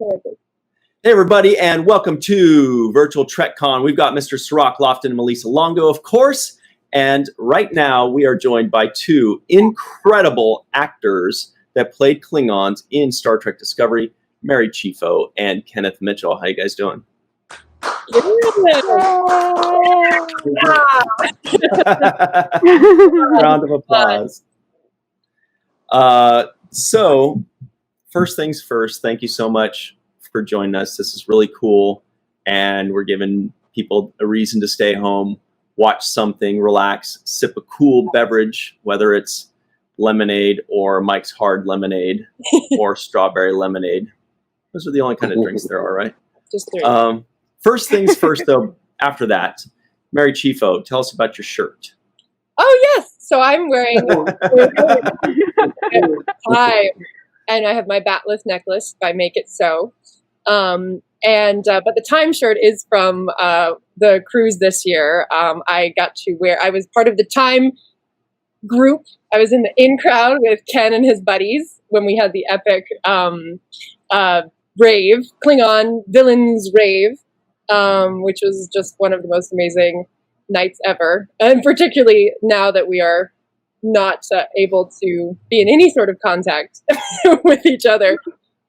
Hey, everybody, and welcome to Virtual TrekCon. We've got Mr. Sirach Lofton and Melissa Longo, of course, and right now we are joined by two incredible actors that played Klingons in Star Trek Discovery, Mary CHIEFFO and Kenneth Mitchell. How you guys doing? Round of applause. So, first things first, thank you so much for joining us. This is really cool, and we're giving people a reason to stay home, watch something, relax, sip a cool beverage, whether it's lemonade or Mike's Hard Lemonade or strawberry lemonade. Those are the only kind of drinks there are, right? Just three. First things first, though, after that, Mary CHIEFFO, tell us about your shirt. Oh, yes. So I'm wearing tie, and I have my batless necklace by Make It So. But the time shirt is from the cruise this year. I got to wear, I was part of the time group. I was in the in crowd with Ken and his buddies when we had the epic rave, Klingon villains rave, which was just one of the most amazing nights ever. And particularly now that we are not able to be in any sort of contact with each other.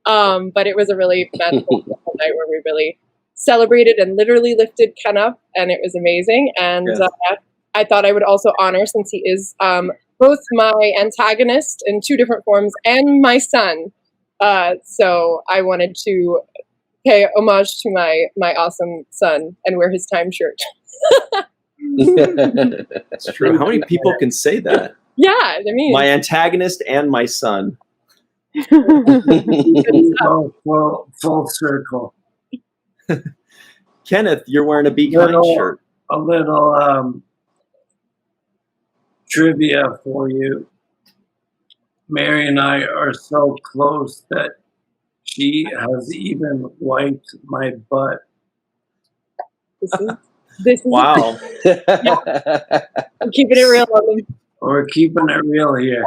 But it was a really magical night where we really celebrated and literally lifted Ken up, and it was amazing. And Yes. I thought I would also honor, since he is both my antagonist in two different forms and my son. So I wanted to pay homage to my awesome son and wear his time shirt. That's true. How many people can say that? Yeah, I mean, My antagonist and my son. Full circle. Kenneth, you're wearing a Be Kind shirt. A little trivia for you. Mary and I are so close that she has even wiped my butt. this is Wow. I'm keeping it real. We're keeping it real here.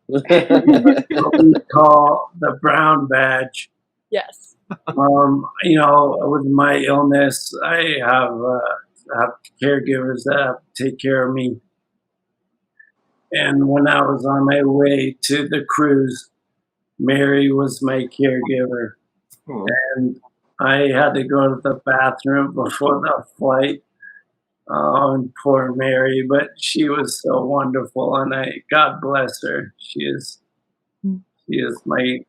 What we call the brown badge. Yes. With my illness, I have caregivers that have to take care of me. And when I was on my way to the cruise, Mary was my caregiver. Oh. And I had to go to the bathroom before the flight. And poor Mary, but she was so wonderful, and God bless her. She is my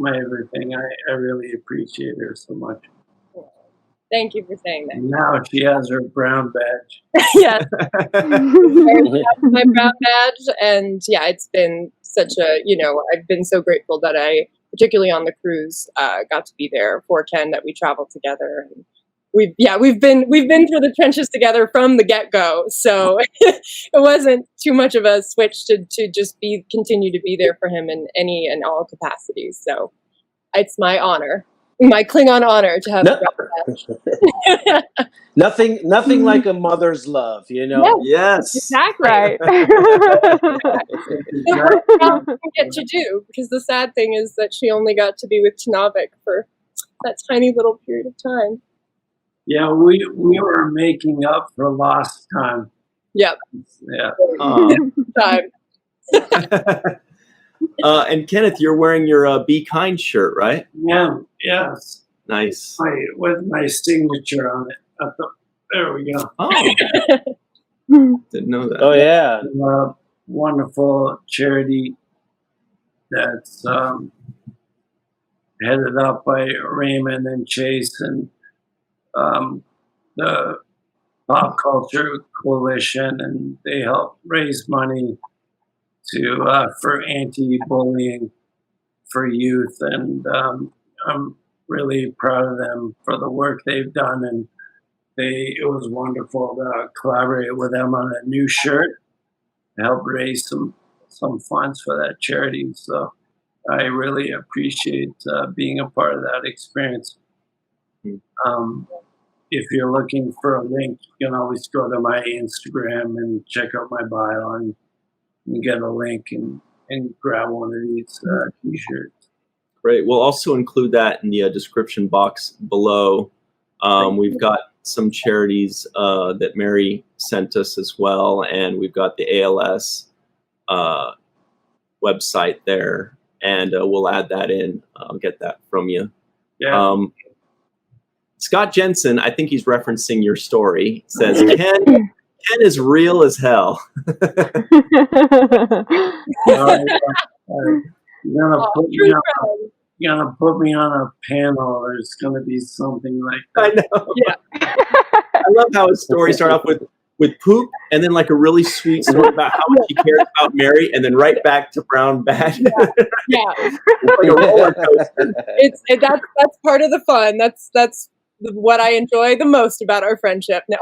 everything. I really appreciate her so much. Thank you for saying that. Now she has her brown badge. Yes. My brown badge, and yeah, it's been such a, I've been so grateful that I, particularly on the cruise, got to be there for Ken, that we traveled together. And we've been through the trenches together from the get-go, so it wasn't too much of a switch to just continue to be there for him in any and all capacities. So it's my honor, my Klingon honor, to have a brown badge. Nothing like a mother's love, Yes. Exactly. Right. I didn't get to do, because the sad thing is that she only got to be with Tenevik for that tiny little period of time. Yeah, we were making up for lost time. Yep. Yeah. Time. And Kenneth, you're wearing your Be Kind shirt, right? Yeah. Yes. Nice. With my signature on it. There we go. Oh. Didn't know that. Oh yeah. A wonderful charity that's headed up by Raymond and Chase and the Pop Culture Coalition, and they help raise money for anti-bullying for youth, and I'm really proud of them for the work they've done, and it was wonderful to collaborate with them on a new shirt to help raise some funds for that charity. So I really appreciate being a part of that experience. If you're looking for a link, you can always go to my Instagram and check out my bio and get a link and grab one of these t-shirts. Great. We'll also include that in the description box below. We've got some charities that Mary sent us as well, and we've got the ALS website there, and we'll add that in. I'll get that from you. Yeah. Scott Jensen, I think he's referencing your story, says, Ken is real as hell. You're gonna put me on a panel. There's gonna be something like that. I know. Yeah. I love how his story started off with poop, and then like a really sweet story about how much he cares about Mary, and then right back to brown bag. Yeah. Like a roller coaster. That's part of the fun. That's what I enjoy the most about our friendship. No,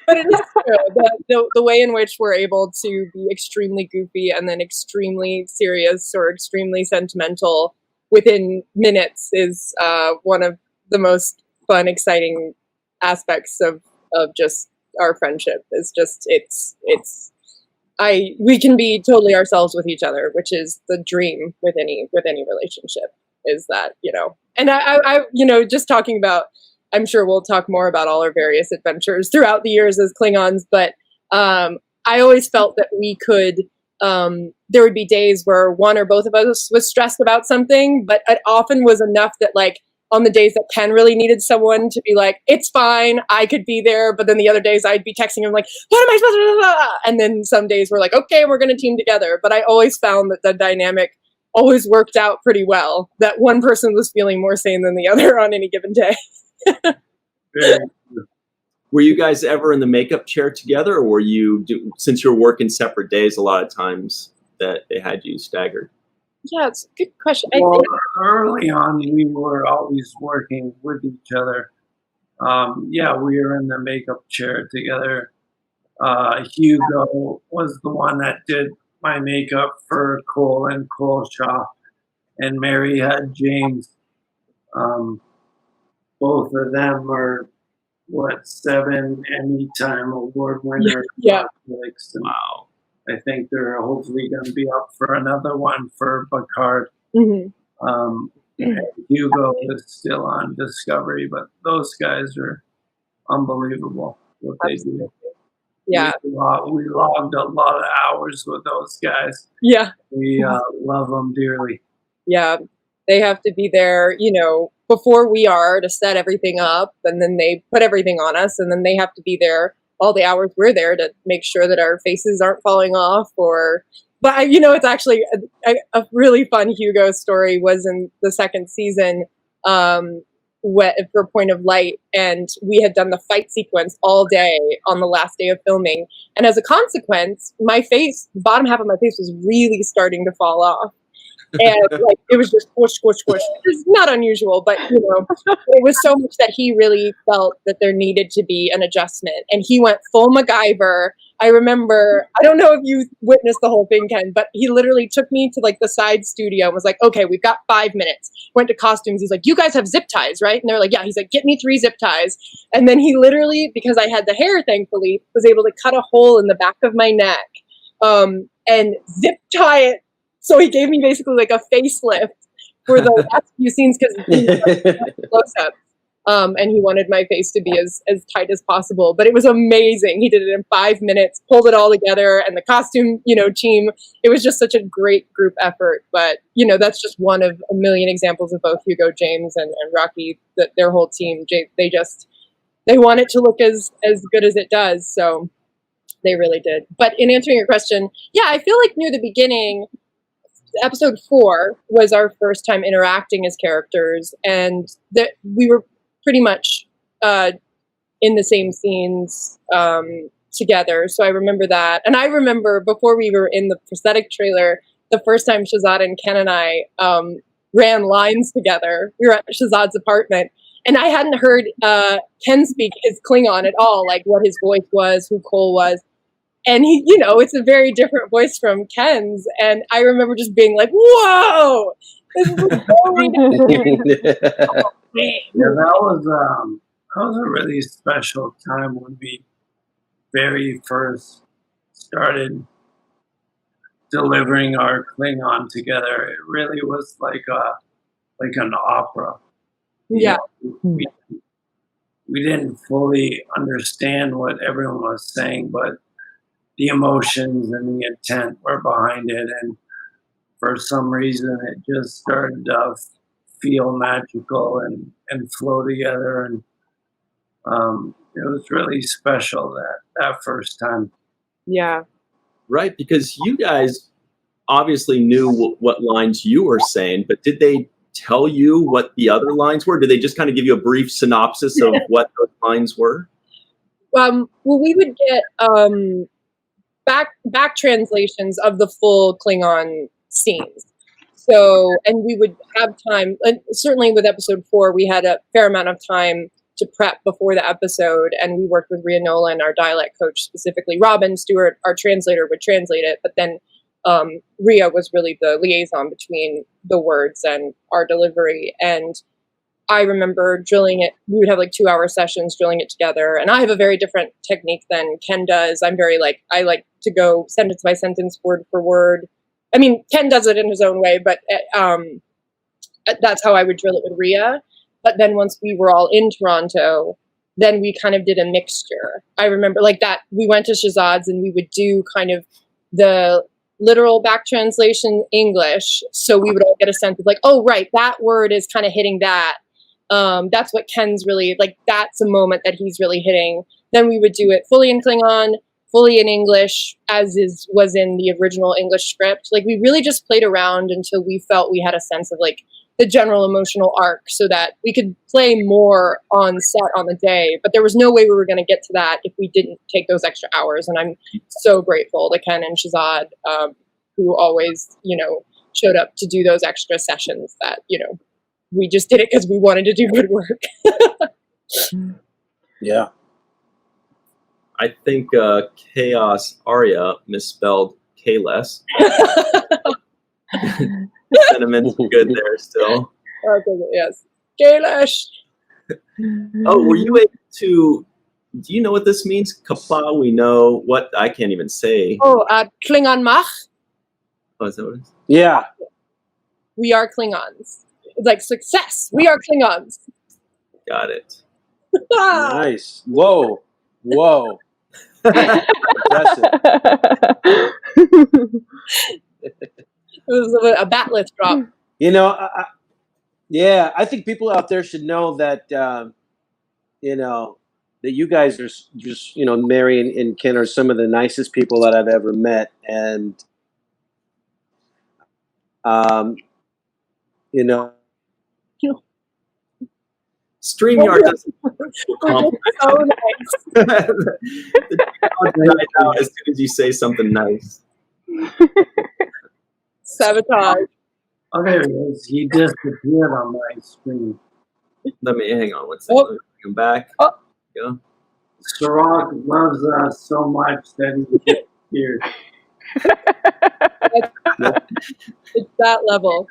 but it is true. The way in which we're able to be extremely goofy and then extremely serious or extremely sentimental within minutes is one of the most fun, exciting aspects of just our friendship. Is just we can be totally ourselves with each other, which is the dream with any relationship. Is that, and I just talking about, I'm sure we'll talk more about all our various adventures throughout the years as Klingons, but I always felt that we could, there would be days where one or both of us was stressed about something, but it often was enough that like on the days that Ken really needed someone to be like, it's fine, I could be there, but then the other days I'd be texting him like, what am I supposed to do? And then some days we're like, okay, we're going to team together. But I always found that the dynamic always worked out pretty well, that one person was feeling more sane than the other on any given day. Were you guys ever in the makeup chair together, or were you, since you're working separate days a lot of times, that they had you staggered? Yeah, it's a good question. Well, early on, we were always working with each other. Yeah, we were in the makeup chair together. Hugo was the one that did my makeup for Kol and Shaw, and Mary had James. Both of them are 7 Anytime Award winners. Yeah. Wow. I think they're hopefully going to be up for another one for Picard. Mm-hmm. And Hugo is still on Discovery, but those guys are unbelievable what they do. Yeah. We logged a lot of hours with those guys. Yeah. We love them dearly. Yeah. They have to be there, before we are to set everything up, and then they put everything on us, and then they have to be there all the hours we're there to make sure that our faces aren't falling off. But it's actually a really fun Hugo story was in the second season for Point of Light, and we had done the fight sequence all day on the last day of filming, and as a consequence, my face, the bottom half of my face was really starting to fall off. And like it was just squish, squish, squish. It's not unusual, but it was so much that he really felt that there needed to be an adjustment, and he went full MacGyver. I remember, I don't know if you witnessed the whole thing, Ken, but he literally took me to like the side studio and was like, okay, we've got 5 minutes. Went to costumes. He's like, you guys have zip ties, right? And they're like, yeah. He's like, get me 3 zip ties. And then he literally, because I had the hair, thankfully, was able to cut a hole in the back of my neck and zip tie it. So he gave me basically like a facelift for the last few scenes because close-up. And he wanted my face to be as tight as possible. But it was amazing. He did it in 5 minutes, pulled it all together, and the costume, team, it was just such a great group effort. But, that's just one of a million examples of both Hugo, James, and Rocky, their whole team. They want it to look as good as it does. So they really did. But in answering your question, yeah, I feel like near the beginning, episode 4 was our first time interacting as characters, and that we were pretty much in the same scenes together. So I remember that. And I remember before we were in the prosthetic trailer, the first time Shazad and Ken and I ran lines together. We were at Shazad's apartment, and I hadn't heard Ken speak his Klingon at all, like what his voice was, who Kol was. And he, it's a very different voice from Ken's. And I remember just being like, whoa, this is totally different. Yeah, that was a really special time when we very first started delivering our Klingon together. It really was like like an opera. Yeah. We didn't fully understand what everyone was saying, but the emotions and the intent were behind it, and for some reason it just started to feel magical and flow together, and it was really special that first time. Yeah. Right, because you guys obviously knew what lines you were saying, but did they tell you what the other lines were? Did they just kind of give you a brief synopsis of what those lines were? Well, we would get back translations of the full Klingon scenes. So, and we would have time, and certainly with episode 4, we had a fair amount of time to prep before the episode, and we worked with Rhea Nolan, our dialect coach specifically. Robin Stewart, our translator, would translate it, but then Rhea was really the liaison between the words and our delivery. And I remember drilling it. We would have like 2-hour sessions drilling it together. And I have a very different technique than Ken does. I like to go sentence by sentence, word for word. I mean, Ken does it in his own way, but that's how I would drill it with Rhea. But then once we were all in Toronto, then we kind of did a mixture. I remember like that we went to Shahzad's and we would do kind of the literal back translation English. So we would all get a sense of like, oh, right, that word is kind of hitting that. That's what Ken's really, like, that's a moment that he's really hitting. Then we would do it fully in Klingon, fully in English, as was in the original English script. Like, we really just played around until we felt we had a sense of, like, the general emotional arc so that we could play more on set on the day. But there was no way we were going to get to that if we didn't take those extra hours. And I'm so grateful to Ken and Shahzad, who always, showed up to do those extra sessions that, we just did it because we wanted to do good work. Yeah. I think Chaos Arya misspelled Kales. Sentiments are good there still. Okay, yes. Kailash. Oh, were you able to? Do you know what this means? Kapa, we know what I can't even say. Oh, Klingon Mach. Oh, is that what it is? Yeah. We are Klingons. It's like success. We are Klingons. Got it. Nice. Whoa. Impressive. It was a batleth drop. I think people out there should know that, that you guys are just, Mary and Ken are some of the nicest people that I've ever met. And, StreamYard doesn't so nice. right now as soon as you say something nice. Sabotage. Oh, there he is. He disappeared on my screen. Let me hang on one second. Let me bring him back. Oh. Go. Sirach loves us so much that he disappeared. It's that level.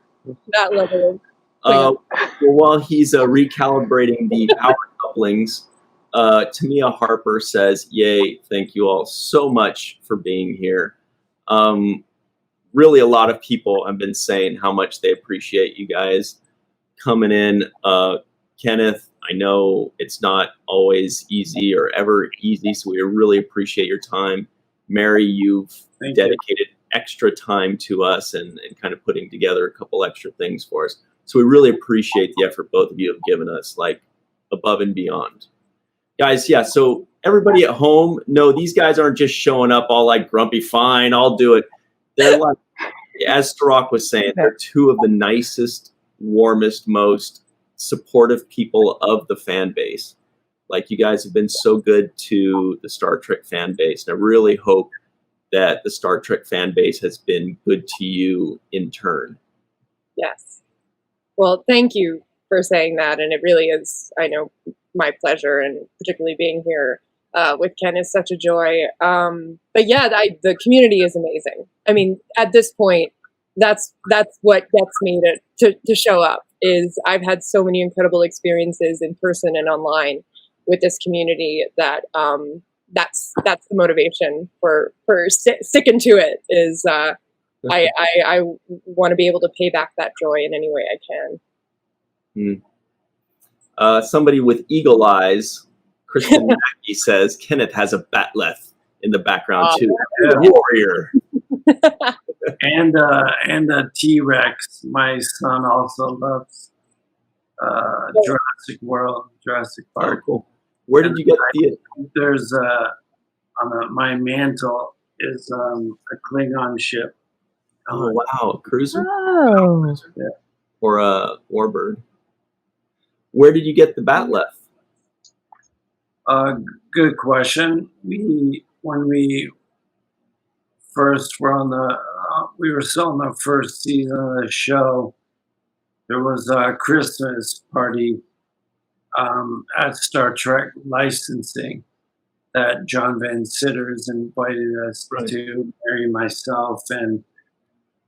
That level. Well, while he's recalibrating the power couplings, Tamia Harper says, "Yay! Thank you all so much for being here." Really, a lot of people have been saying how much they appreciate you guys coming in. Kenneth, I know it's not always easy or ever easy, so we really appreciate your time. Mary, you've dedicated extra time to us and kind of putting together a couple extra things for us. So we really appreciate the effort both of you have given us, like above and beyond. Guys, yeah, so everybody at home, no, these guys aren't just showing up all like grumpy, fine, I'll do it. They're like, as Sirach was saying, they're two of the nicest, warmest, most supportive people of the fan base. Like, you guys have been so good to the Star Trek fan base. And I really hope that the Star Trek fan base has been good to you in turn. Yes. Well, thank you for saying that. And it really is, I know, my pleasure, and particularly being here with Ken is such a joy. But yeah, the community is amazing. I mean, at this point, that's what gets me to show up. Is I've had so many incredible experiences in person and online with this community that that's the motivation for sticking to it. Is I want to be able to pay back that joy in any way I can. Somebody with eagle eyes, Kristen Mackey says Kenneth has a batleth in the background too. Warrior. And a T-Rex. My son also loves Jurassic World, Jurassic Park. Oh, cool. Where did you get the? There's my mantle is a Klingon ship. Oh wow, cruiser. Oh. Yeah. Or a warbird. Where did you get the batleth? Good question. When we first were on we were still on the first season of the show. There was a Christmas party at Star Trek licensing that John Van Sitters invited us to, Mary, myself, and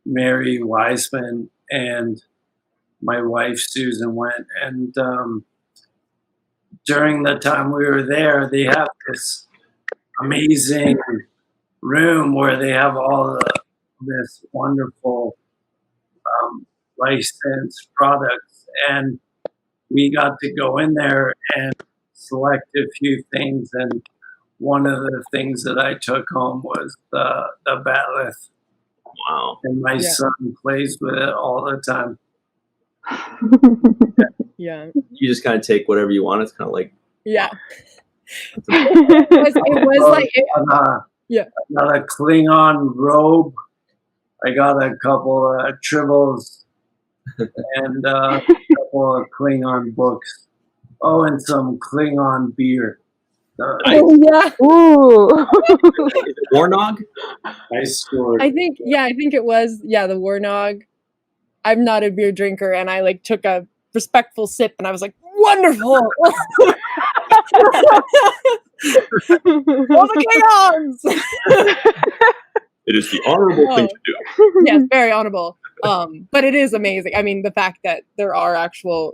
Mary Wiseman, and my wife Susan went. And during the time we were there, they have this amazing room where they have all this wonderful licensed products, and we got to go in there and select a few things, and one of the things that I took home was the batleth. Wow. And my son plays with it all the time. Yeah. You just kind of take whatever you want. It's kind of like Yeah. It was like I got a Klingon robe. I got a couple of tribbles and a couple of Klingon books. Oh, and some Klingon beer. yeah. Ooh. Warnog? I scored. I think it was the Warnog. I'm not a beer drinker, and I like took a respectful sip, and I was like, wonderful. All the Klingons. It is the honorable thing to do. Yes, very honorable. But it is amazing. I mean, the fact that there are actual,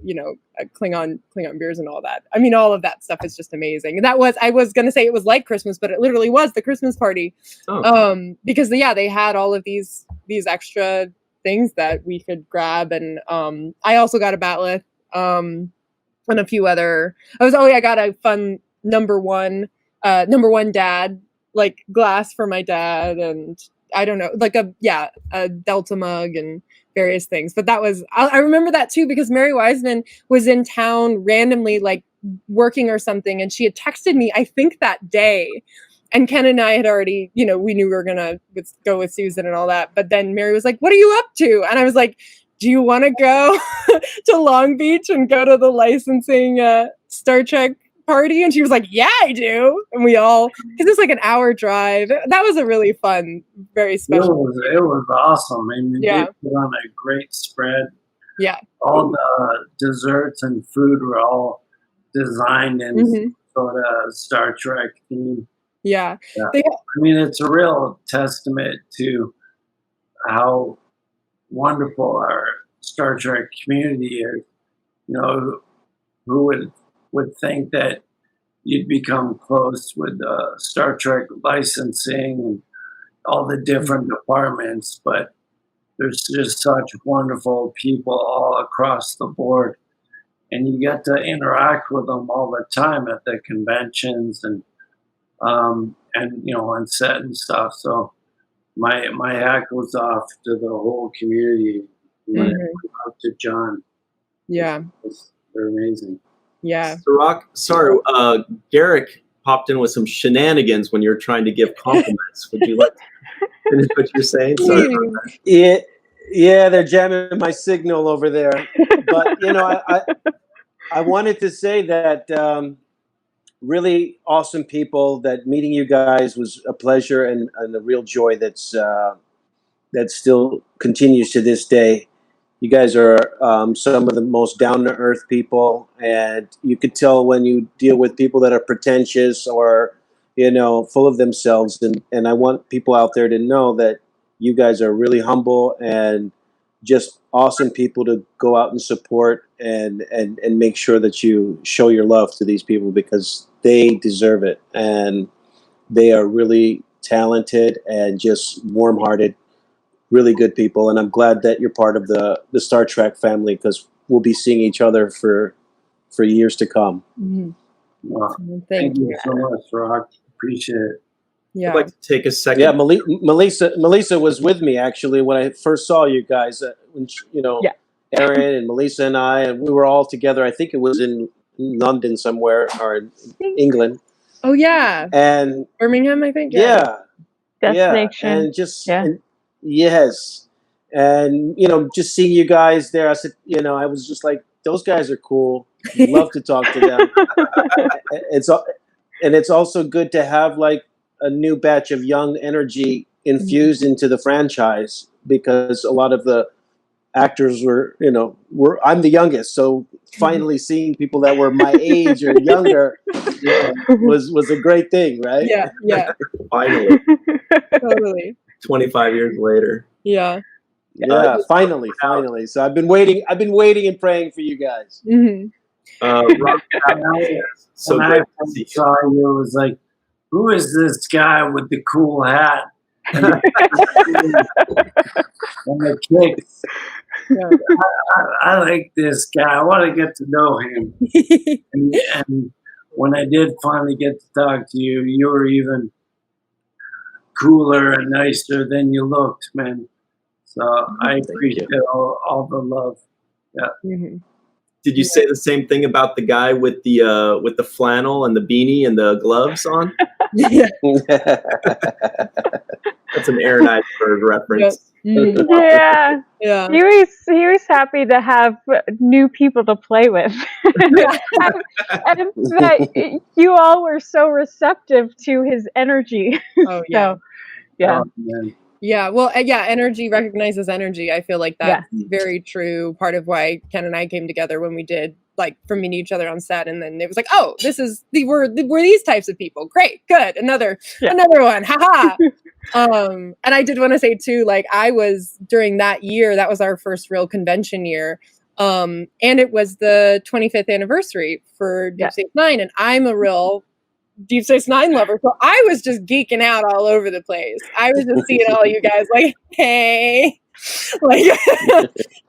Klingon beers and all that. I mean, all of that stuff is just amazing. And I was gonna say it was like Christmas, but it literally was the Christmas party. Oh. Because they had all of these extra things that we could grab, and I also got a batleth, and a few other. I got a fun number one dad glass for my dad, and I don't know, a Delta mug and various things. But that was, I remember that too, because Mary Wiseman was in town randomly, working or something, and she had texted me, I think that day. And Ken and I had already, we knew we were going to go with Susan and all that. But then Mary was like, what are you up to? And I was like, do you want to go to Long Beach and go to the licensing Star Trek party? And she was like, yeah, I do. And we all, because it's like an hour drive. That was a really fun, very special. It was awesome. I mean, Yeah. they put on a great spread. Yeah. All the desserts and food were all designed in Mhm. sort of Star Trek theme. Yeah. Yeah. They- I mean, it's a real testament to how wonderful our Star Trek community is. Who would think that you'd become close with Star Trek licensing and all the different departments, but there's just such wonderful people all across the board, and you get to interact with them all the time at the conventions and on set and stuff. So my hat goes off to the whole community. Mhm. Up to John. Yeah. They're amazing. Yeah. Sorry, Garrick popped in with some shenanigans when you're trying to give compliments. Would you like to finish what you're saying? Sorry. Yeah, they're jamming my signal over there. But I wanted to say that really awesome people. That meeting you guys was a pleasure and a real joy. That still continues to this day. You guys are some of the most down-to-earth people, and you could tell when you deal with people that are pretentious or, full of themselves. And I want people out there to know that you guys are really humble and just awesome people to go out and support and make sure that you show your love to these people, because they deserve it. And they are really talented and just warm-hearted, really good people. And I'm glad that you're part of the Star Trek family, because we'll be seeing each other for years to come. Mhm. Well, Thank you. so much, Rock. Appreciate it. Yeah. I'd like to take a second. Yeah, Melissa was with me actually when I first saw you guys. When Yeah. Aaron and Melissa and I, and we were all together. I think it was in London somewhere or in England. Oh yeah, And Birmingham, I think. yeah, Destination. and just Yeah. yes, and just seeing you guys there, I said, I was just like, those guys are cool. Love to talk to them. It's also good to have like a new batch of young energy infused into the franchise, because a lot of the actors were I'm the youngest, so finally seeing people that were my age or younger was a great thing, right? Yeah, Finally, totally. 25 years later. Yeah. Yeah, finally. So I've been waiting and praying for you guys. Hmm. Rob, so When great I to see you. saw you, it was like, who is this guy with the cool hat and the kicks? Yeah. I like this guy. I want to get to know him. And when I did finally get to talk to you, you were even cooler and nicer than you looked, man. So I appreciate all the love. Mhm. Did you say the same thing about the guy with the flannel and the beanie and the gloves on? Yeah. That's an Aaron Iceberg reference. Mhm. Yeah. Yeah. He was happy to have new people to play with. and that you all were so receptive to his energy. Oh yeah. So, yeah. Oh, man. Yeah, well, yeah, energy recognizes energy. I feel like that's very true. Part of why Ken and I came together when we did, like, from meeting each other on set, and then it was like, oh, we're these types of people. Great, good, another one, haha. And I did want to say too, like, I was during that year, that was our first real convention year, and it was the 25th anniversary for Deep Space Nine, and I'm a real Deep Space Nine lover, so I was just geeking out all over the place. I was just seeing all you guys like, hey, like,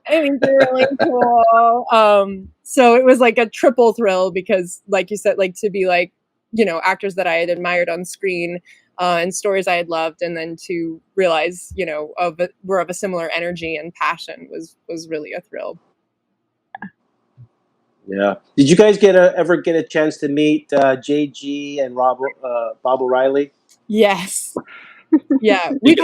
I think they're really cool. So it was like a triple thrill because, like you said, like to be like, actors that I had admired on screen and stories I had loved, and then to realize, we're of a similar energy and passion was really a thrill. Yeah. Did you guys ever get a chance to meet JG and Bob O'Reilly? Yes. Yeah, We've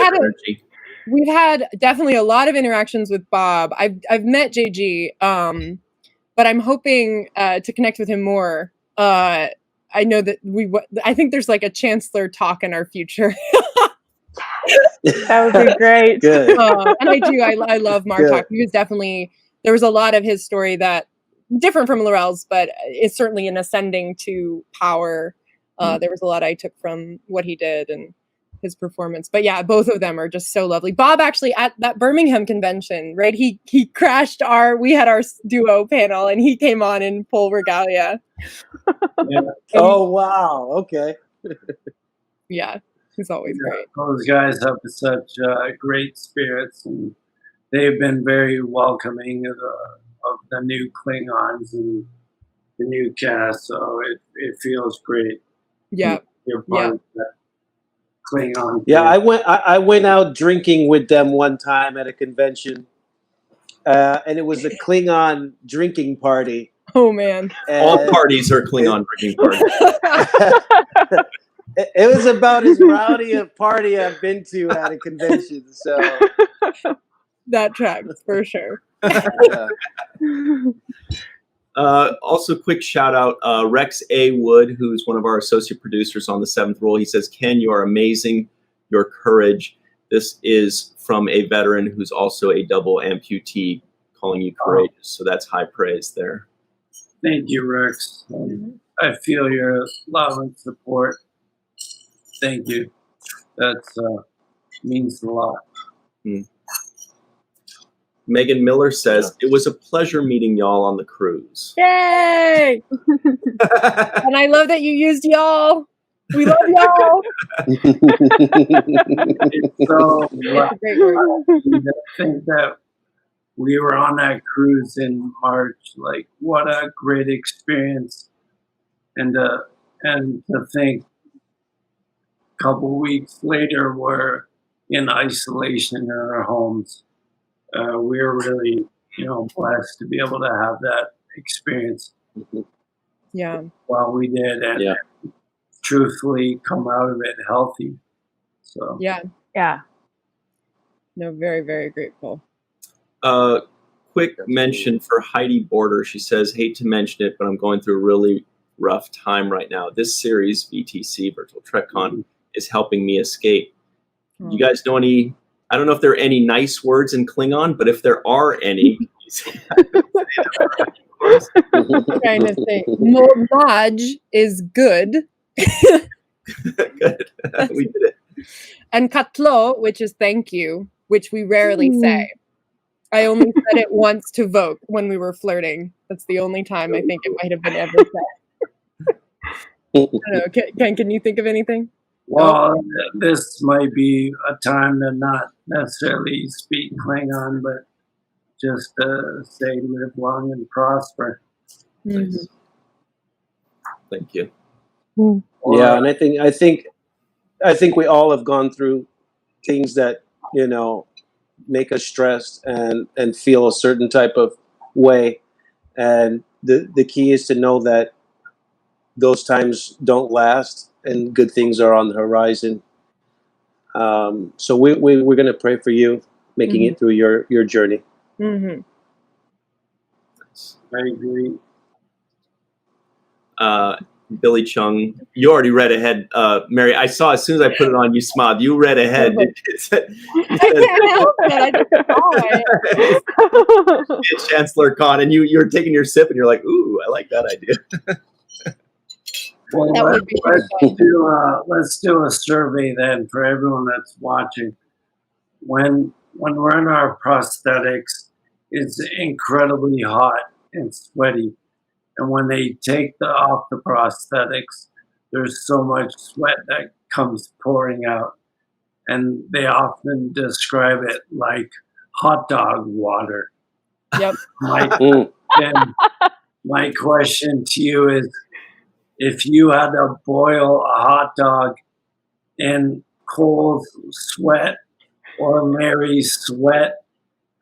had definitely a lot of interactions with Bob. I've met JG, but I'm hoping to connect with him more. I know that I think there's like a Chancellor talk in our future. That would be great. Good. And I love Martok. He was definitely, there was a lot of his story that different from Laurel's, but it's certainly an ascending to power. There was a lot I took from what he did and his performance. But yeah, both of them are just so lovely. Bob actually at that Birmingham convention, right? He crashed we had our duo panel and he came on in full regalia. Yeah. Oh, wow. Okay. Yeah, he's always great. Those guys have such great spirits, and they've been very welcoming of the new Klingons and the new cast. So it feels great. Yeah. You're part of that Klingon. Yeah, I went out drinking with them one time at a convention, and it was a Klingon drinking party. Oh man! All parties are Klingon drinking parties. It was about as rowdy a party I've been to at a convention. So that tracks for sure. Yeah. Also, quick shout out, Rex A. Wood, who's one of our associate producers on The Seventh Rule. He says, Ken, you are amazing. Your courage. This is from a veteran who's also a double amputee, calling you courageous. So that's high praise there. Thank you, Rex. I feel your love and support. Thank you. That means a lot. Megan Miller says, it was a pleasure meeting y'all on the cruise. Yay! And I love that you used y'all. We love y'all. It's so That's a great word. I think that we were on that cruise in March. Like, what a great experience. And to think a couple weeks later we're in isolation in our homes. We're really, blessed to be able to have that experience. Yeah. While we did, and truthfully come out of it healthy. So Yeah. No, very, very grateful. Quick mention for Heidi Border. She says, hate to mention it, but I'm going through a really rough time right now. This series, VTC, Virtual TrekCon, is helping me escape. You guys know any, I don't know if there are any nice words in Klingon, but if there are any, trying to think. Mormaj is good. Good. We did it. And katlo, which is thank you, which we rarely say. I only said it once to Vogue when we were flirting. That's the only time I think it might have been ever said. I don't know. Ken, can you think of anything? Well, this might be a time to not necessarily speak Klingon, but just say live long and prosper. Nice. Thank you. Yeah, and I think we all have gone through things that make us stressed and feel a certain type of way, and the key is to know that those times don't last and good things are on the horizon. So we're going to pray for you making it through your journey. Mm-hmm. I agree. Billy Chung, you already read ahead. Mary, I saw as soon as I put it on, you smiled. You read ahead. I can't help it. I just saw it. Chancellor Khan, and you're taking your sip, and you're like, "Ooh, I like that idea." Well, let's do a survey then for everyone that's watching. When we're in our prosthetics, it's incredibly hot and sweaty. And when they take off the prosthetics, there's so much sweat that comes pouring out. And they often describe it like hot dog water. Yep. My question to you is, if you had to boil a hot dog in Kol's sweat or Mary's sweat,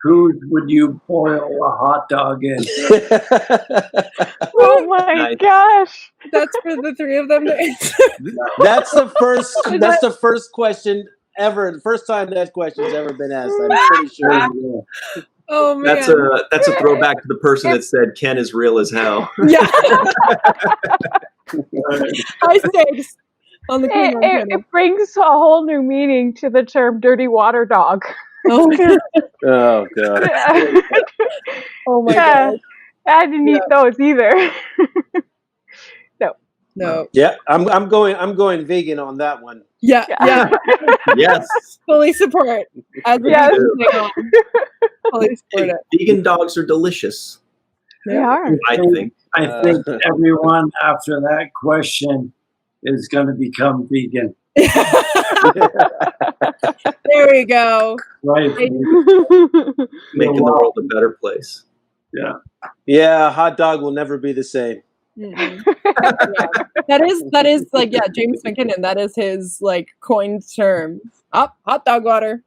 who would you boil a hot dog in? Oh my gosh! That's for the three of them to answer. That's the first question ever. The first time that question's ever been asked. I'm pretty sure. Oh man, that's a throwback to the person that said Ken is real as hell. Yeah. High stakes on the it brings a whole new meaning to the term "dirty water dog." Oh god. Oh god. Oh my god. I didn't eat those either. No. Yeah, I'm going vegan on that one. Yeah. Yes. Fully support. Fully support it. Vegan dogs are delicious. They are. I think everyone after that question is going to become vegan. There we go. Right. Making the world a better place. Yeah. Yeah, hot dog will never be the same. Yeah. That is like, James McKinnon, that is his like coined term. Hot dog water.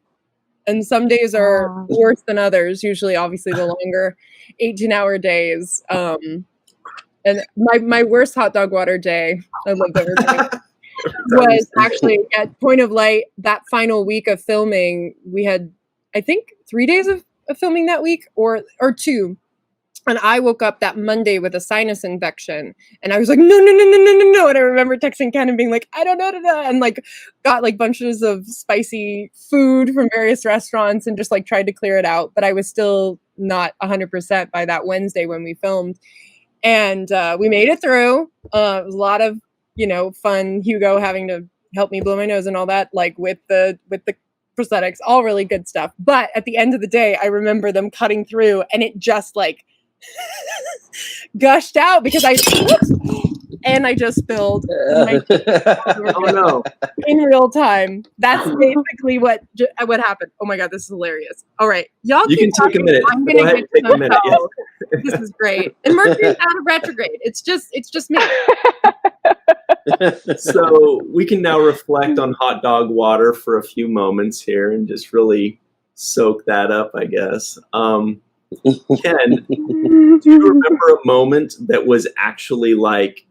And some days are worse than others, usually obviously the longer 18-hour days. And my worst hot dog water day, I love that we're doing, was actually at Point of Light. That final week of filming, we had, I think, 3 days of filming that week or 2. And I woke up that Monday with a sinus infection, and I was like, no. And I remember texting Ken and being like, I don't know, and like got like bunches of spicy food from various restaurants and just like tried to clear it out. But I was still not 100% by that Wednesday when we filmed, and we made it through. It was a lot of fun. Hugo having to help me blow my nose and all that, like with the prosthetics, all really good stuff. But at the end of the day, I remember them cutting through, and it just like gushed out because and I just spilled my Oh no. in real time. That's basically what happened. Oh my god, this is hilarious. All right, y'all. You keep can take a talking. minute. I'm Go gonna ahead get and take a minute. Yes. This is great. And Mercury's out of retrograde. It's just me. So we can now reflect on hot dog water for a few moments here and just really soak that up, I guess. Ken, do you remember a moment that was actually like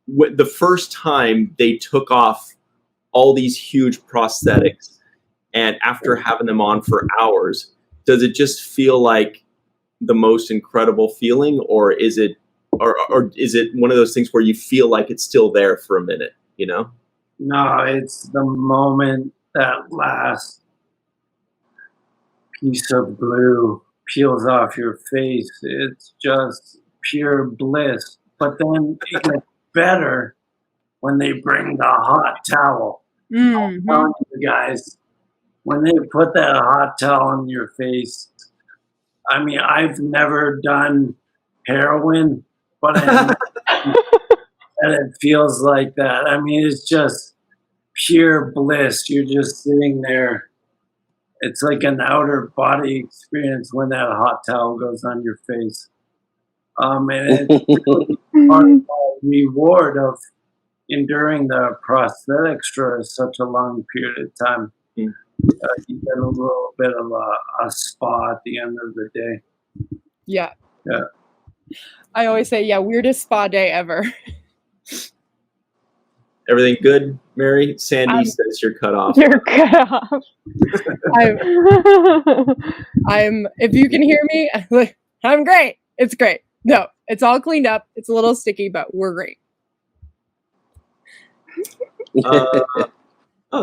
the first time they took off all these huge prosthetics, and after having them on for hours, does it just feel like the most incredible feeling, or is it one of those things where you feel like it's still there for a minute, you know? No, it's the moment that last piece of glue peels off your face. It's just pure bliss. But then it gets better when they bring the hot towel. I'm telling you guys, when they put that hot towel on your face, I mean, I've never done heroin, but and it feels like that. I mean, it's just pure bliss. You're just sitting there. It's like an outer body experience when that hot towel goes on your face. And it's really part of the reward of enduring the prosthetics for such a long period of time. You get a little bit of a spa at the end of the day. Yeah. Yeah. I always say, yeah, weirdest spa day ever. Everything good, Mary? Sandy says you're cut off. You're cut off. I'm if you can hear me, I'm great. It's great. No, it's all cleaned up. It's a little sticky, but we're great. This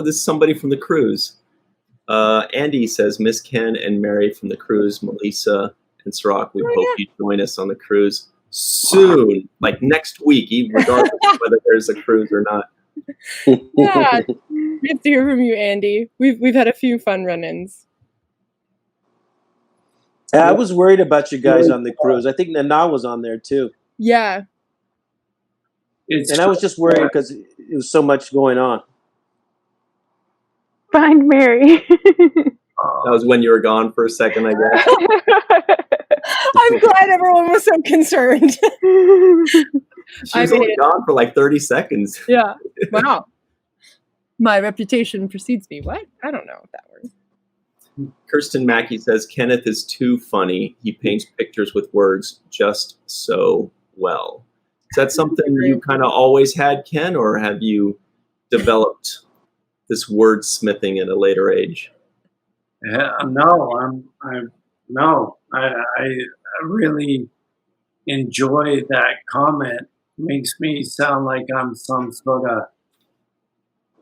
is somebody from the cruise. Andy says, Miss Ken and Mary from the cruise, Melissa and Sirach, we hope you join us on the cruise soon, like next week, even regardless of whether there's a cruise or not. Yeah, good to hear from you, Andy. We've had a few fun run-ins. I was worried about you guys on the cruise. I think Nana was on there too. Yeah. And I was just worried because it was so much going on. Find Mary. That was when you were gone for a second, I guess. I'm glad everyone was so concerned. She was only gone for like 30 seconds. Yeah. Wow. My reputation precedes me. What? I don't know if that works. Kirsten Mackey says, Kenneth is too funny. He paints pictures with words just so well. Is that something you kind of always had, Ken, or have you developed this wordsmithing at a later age? Yeah, no, I really enjoy that comment. Makes me sound like I'm some sort of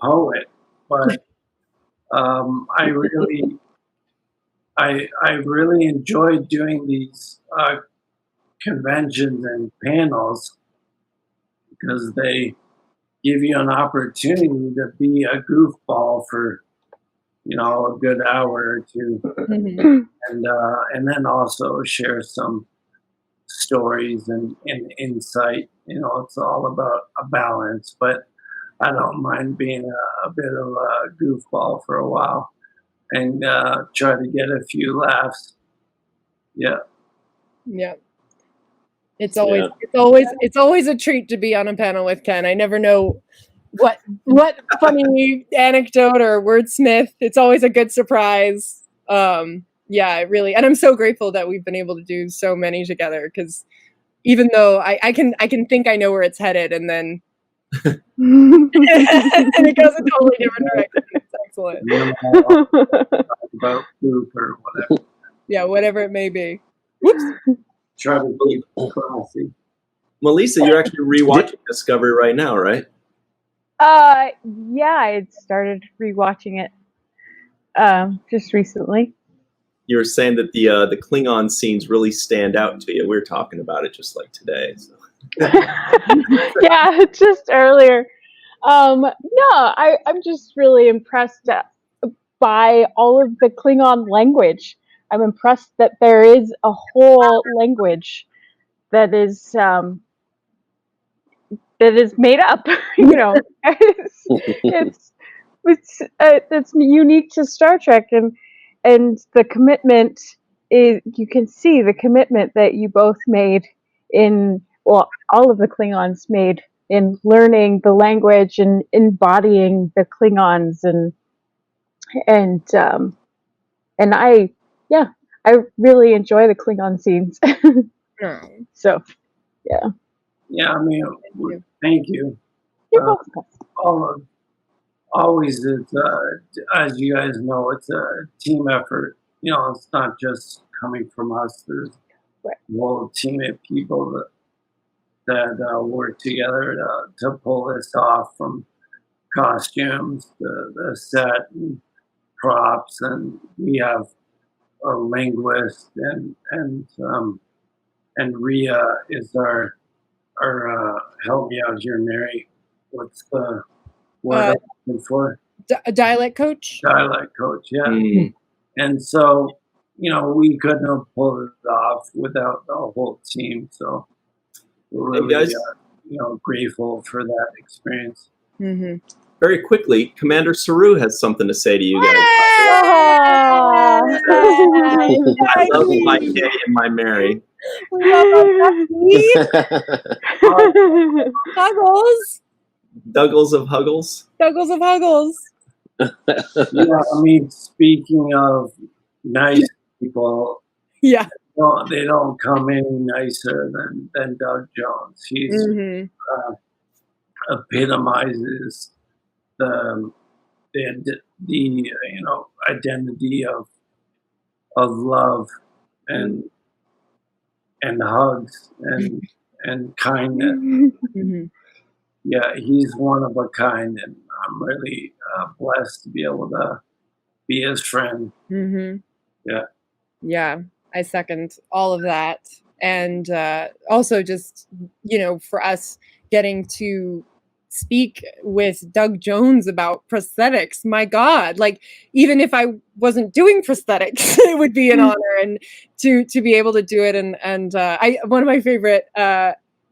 poet, but I really enjoy doing these conventions and panels because they give you an opportunity to be a goofball for a good hour or two, and then also share some stories and insight. It's all about a balance, but I don't mind being a bit of a goofball for a while and try to get a few laughs. Yeah. Yeah. It's always a treat to be on a panel with Ken. I never know what funny anecdote or wordsmith. It's always a good surprise. Yeah, really, and I'm so grateful that we've been able to do so many together. Because even though I can think I know where it's headed, and then and it goes a totally different direction. It's excellent. About poop or whatever. Yeah, whatever it may be. Whoops. Try to be classy. Melissa, you're actually rewatching Discovery right now, right? Yeah, I started rewatching it just recently. You were saying that the Klingon scenes really stand out to you. We were talking about it just like today. So. Yeah, just earlier. No, I'm just really impressed by all of the Klingon language. I'm impressed that there is a whole language that is that is made up. You know, it's unique to Star Trek, and the commitment is, you can see the commitment that you both made in, well, all of the Klingons made in learning the language and embodying the Klingons, and I really enjoy the Klingon scenes. So yeah. Yeah, I mean, thank you. You're welcome. Always, it's, as you guys know, it's a team effort. You know, it's not just coming from us. There's a whole team of people that work together to pull this off, from costumes to the set and props, and we have a linguist, and Rhea is our help me out here, Mary. What's the word I'm looking for? A dialect coach. Dialect coach, yeah. And so, you know, we couldn't have pulled it off without the whole team. So we're really, guys, you know, grateful for that experience. Very quickly, Commander Saru has something to say to you guys. I love my Kay and my Mary. Huggles. Duggles of Huggles. Duggles of Huggles. Yeah, I mean, speaking of nice people, yeah, they don't come any nicer than Doug Jones. He's epitomizes the you know, identity of love and hugs and kindness. Yeah, he's one of a kind, and I'm really blessed to be able to be his friend. Yeah, I second all of that. And also just, you know, for us getting to speak with Doug Jones about prosthetics, my God, like, even if I wasn't doing prosthetics, it would be an honor, and to be able to do it. And one of my favorite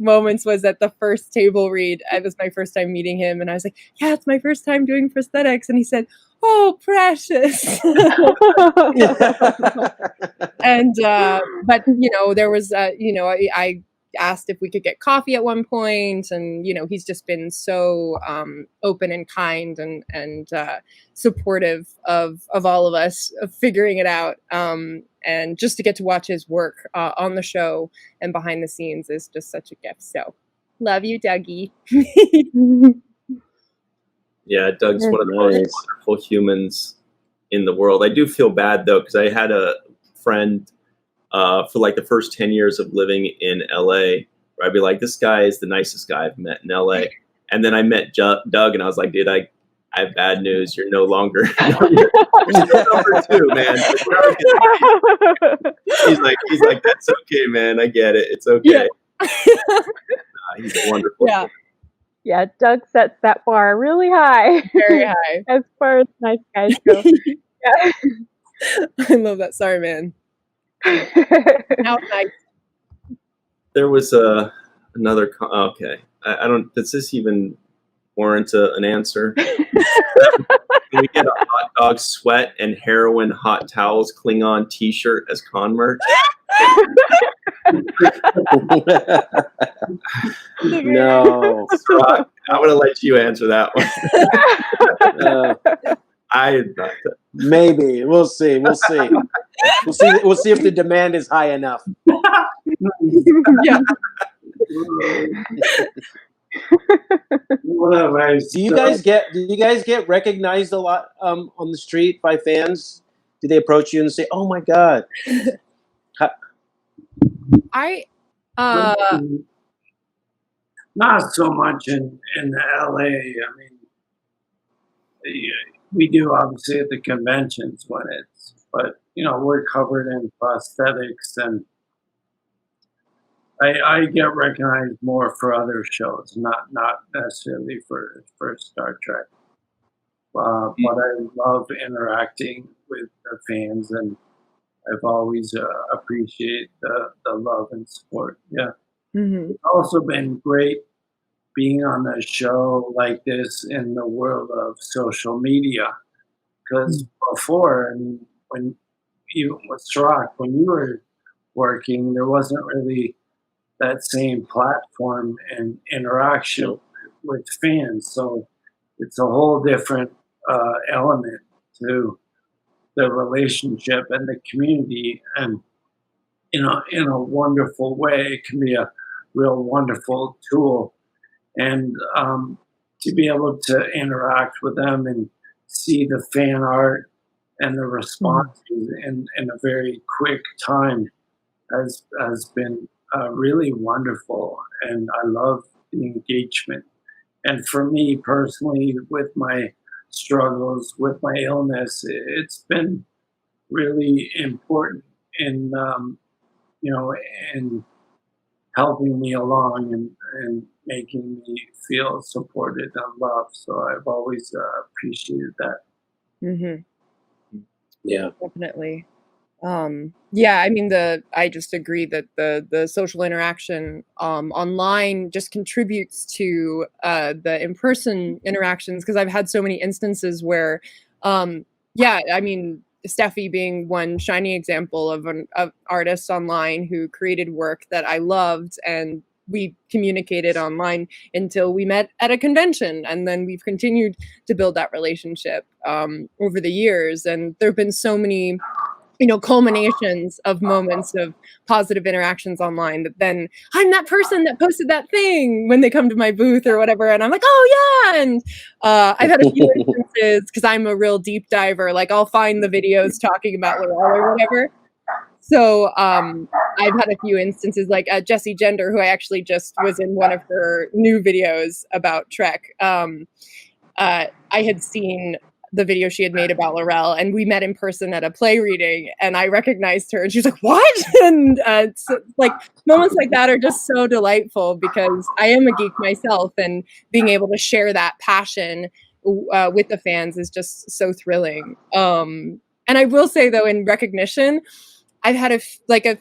moments was at the first table read. It was my first time meeting him, and I was like, yeah, it's my first time doing prosthetics. And he said, oh, precious. And but, you know, there was you know, I asked if we could get coffee at one point, and, you know, he's just been so open and kind and supportive of all of us figuring it out, and just to get to watch his work on the show and behind the scenes is just such a gift. So love you, Dougie. Yeah, Doug's one of the most wonderful humans in the world. I do feel bad, though, because I had a friend for like the first 10 years of living in LA, where I'd be like, this guy is the nicest guy I've met in LA. And then I met Doug, and I was like, dude, I have bad news. You're no longer you're still number 2, man. He's like, that's okay, man. I get it. It's okay. Yeah. He's wonderful. Yeah. Yeah, Doug sets that bar really high. Very high. As far as nice guys go. Yeah. I love that. Sorry, man. Now nice. There was another. Okay, I don't. Does this even warrant an answer? Can we get a hot dog sweat and heroin hot towels Klingon T-shirt as con merch? No. So I'm going to let you answer that one. Maybe. We'll see. We'll see. We'll see if the demand is high enough. Yeah. Do you guys get recognized a lot on the street by fans? Do they approach you and say, "Oh my God"? Not so much in LA. I mean, we do obviously at the conventions but you know, we're covered in prosthetics, and I get recognized more for other shows, not necessarily for Star Trek. But I love interacting with the fans, and I've always appreciated the love and support. Yeah. Mm-hmm. It's also been great being on a show like this in the world of social media. Because before, I mean, when you with Rock, when you were working, there wasn't really that same platform and interaction with fans. So it's a whole different element to the relationship and the community, and in a wonderful way, it can be a real wonderful tool. And to be able to interact with them and see the fan art and the responses in a very quick time has been really wonderful. And I love the engagement. And for me personally, with my struggles, with my illness, it's been really important in in helping me along and making me feel supported and loved. So I've always appreciated that. Mm-hmm. Yeah. Definitely. Yeah, I mean, I just agree that the social interaction online just contributes to the in-person interactions, because I've had so many instances where, yeah, I mean, Steffi being one shining example of an artist online who created work that I loved, and we communicated online until we met at a convention, and then we've continued to build that relationship over the years. And there have been so many, culminations of moments of positive interactions online that then I'm that person that posted that thing when they come to my booth or whatever, and I'm like, oh yeah. And I've had a few instances, because I'm a real deep diver, like I'll find the videos talking about Laurel or whatever. So I've had a few instances, like Jessie Gender, who I actually just was in one of her new videos about Trek. I had seen the video she had made about Laurel, and we met in person at a play reading, and I recognized her, and she's like, what? And it's like moments like that are just so delightful, because I am a geek myself, and being able to share that passion with the fans is just so thrilling. And I will say, though, in recognition, I've had a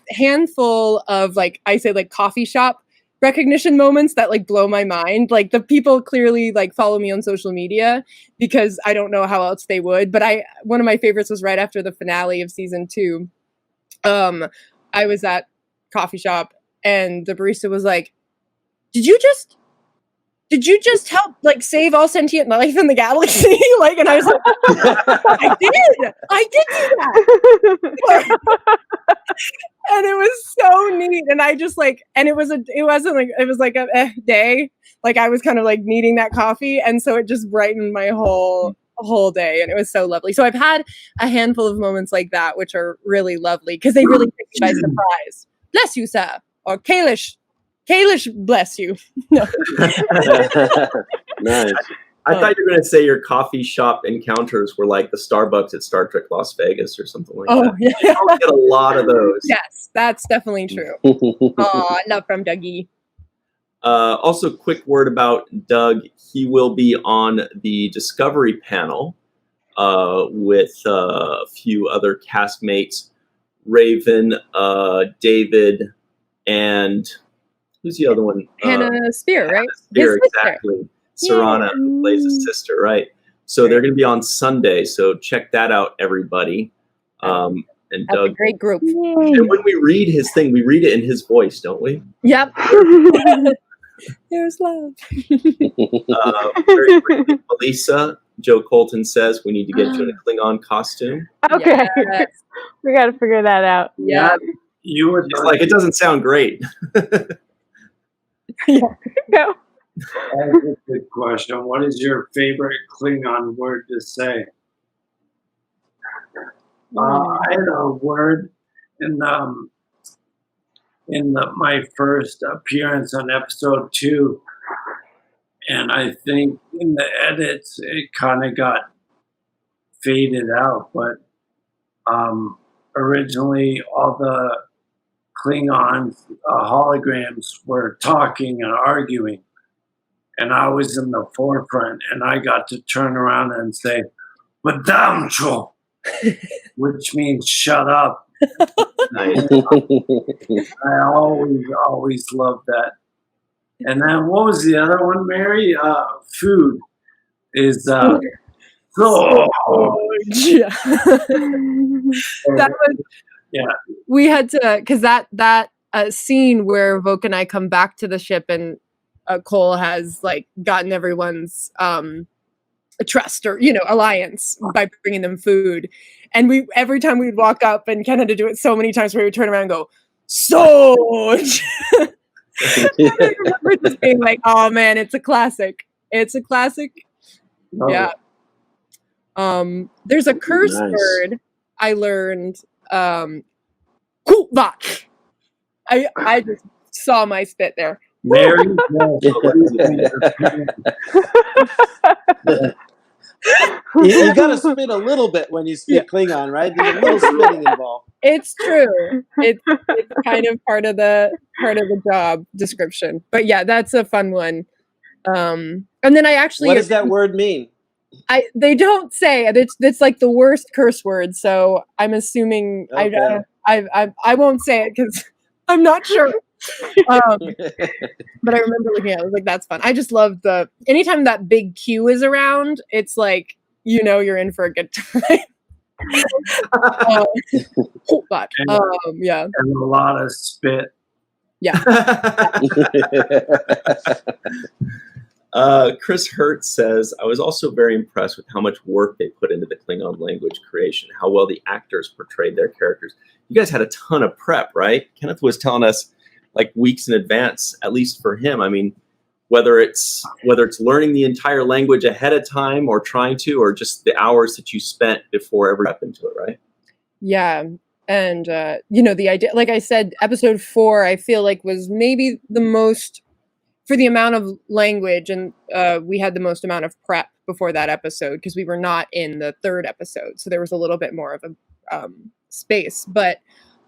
handful of, like, I say, like, coffee shop recognition moments that like blow my mind. Like, the people clearly like follow me on social media, because I don't know how else they would. But one of my favorites was right after the finale of season 2. I was at coffee shop, and the barista was like, did you just help like save all sentient life in the galaxy? Like, and I was like, I did do that. And it was so neat. And I just like, and it was like a day. Like, I was kind of like needing that coffee. And so it just brightened my whole day. And it was so lovely. So I've had a handful of moments like that, which are really lovely, because they really take you by surprise. Bless you, sir. Or Kalish, bless you. No. Nice. I thought you were going to say your coffee shop encounters were like the Starbucks at Star Trek Las Vegas or something like that. Yeah. I'll get a lot of those. Yes, that's definitely true. Love from Dougie. Also, quick word about Doug. He will be on the Discovery panel with a few other castmates, Raven, David, and who's the other one? Hannah Spear, right? Spear, exactly. Sarana, who plays his sister, right? So they're going to be on Sunday. So check that out, everybody. And That's Doug, a great group. and when we read his thing, we read it in his voice, don't we? Yep. There's love. Very quickly, Melissa, Joe Colton says we need to get you in a Klingon costume. Okay. Yes. We got to figure that out. Yeah. You were It's like, it doesn't sound great. Go. That's a good question. What is your favorite Klingon word to say? I had a word in my first appearance on episode 2, and I think in the edits it kind of got faded out. But originally, all the Klingons holograms were talking and arguing, and I was in the forefront, and I got to turn around and say, "Madame Cho," which means "shut up." Nice. I always loved that. And then what was the other one, Mary? Food is so. Yeah. That was, Yeah. we had to, because that scene where Voke and I come back to the ship and Kol has like gotten everyone's trust or alliance by bringing them food, and we every time we'd walk up, and Ken had to do it so many times, we would turn around and go, Soj. I remember just being like, oh man, it's a classic. It's a classic. Oh. Yeah. There's a curse Nice. word I learned. Kulvak. I just saw my spit there. Mary. You got to spit a little bit when you speak Klingon, right? There's a little spitting involved. It's true. It's kind of part of the job description. But yeah, that's a fun one. And then I actually, What does that word mean? They don't say it. It's like the worst curse word. So I'm assuming Okay. I won't say it because I'm not sure. But I remember looking at it. I was like, that's fun. I just love anytime that big Q is around, it's like, you're in for a good time. But yeah. And a lot of spit. Yeah. Chris Hurt says, I was also very impressed with how much work they put into the Klingon language creation, how well the actors portrayed their characters. You guys had a ton of prep, right? Kenneth was telling us like weeks in advance, at least for him. I mean, whether it's learning the entire language ahead of time or trying to, or just the hours that you spent before ever up into it, right? Yeah. And, the idea, like I said, episode 4, I feel like was maybe the most, for the amount of language, and we had the most amount of prep before that episode because we were not in the 3rd episode. So there was a little bit more of a space. But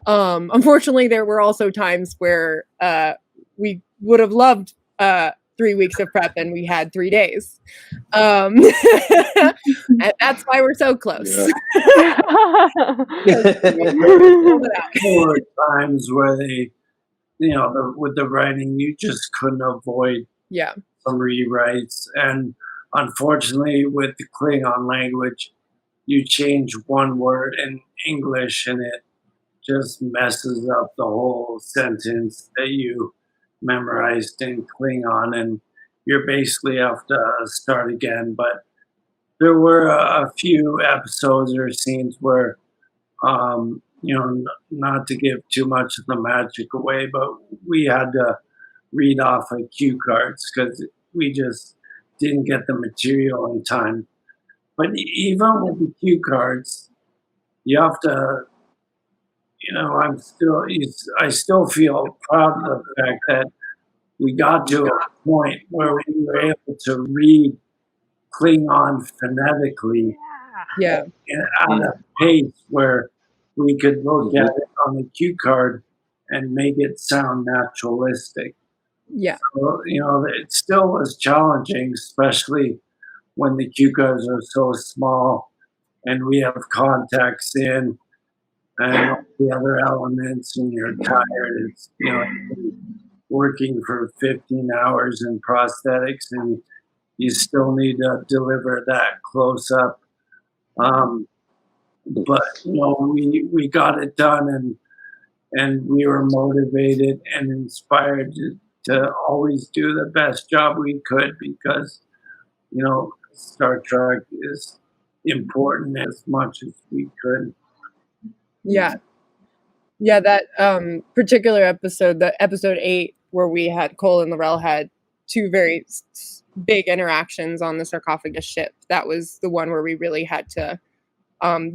unfortunately, there were also times where we would have loved 3 weeks of prep and we had 3 days. And that's why we're so close. Yeah. There were times where they, with the writing, you just couldn't avoid some rewrites. And unfortunately, with the Klingon language, you change one word in English and it just messes up the whole sentence that you memorized in Klingon, and you're basically have to start again. But there were a few episodes or scenes where, not to give too much of the magic away, but we had to read off of cue cards because we just didn't get the material in time. But even with the cue cards, you have to, I still feel proud of the fact that we got to a point where we were able to read Klingon phonetically at a pace where we could look at it on the cue card and make it sound naturalistic. Yeah. So, it still was challenging, especially when the cue cards are so small and we have contacts in and all the other elements and you're tired. It's, working for 15 hours in prosthetics and you still need to deliver that close up. But we got it done and we were motivated and inspired to always do the best job we could because, Star Trek is important as much as we could. Yeah. Yeah, that particular episode, the episode 8, where we had Kol and L'Rell had 2 very big interactions on the sarcophagus ship. That was the one where we really had to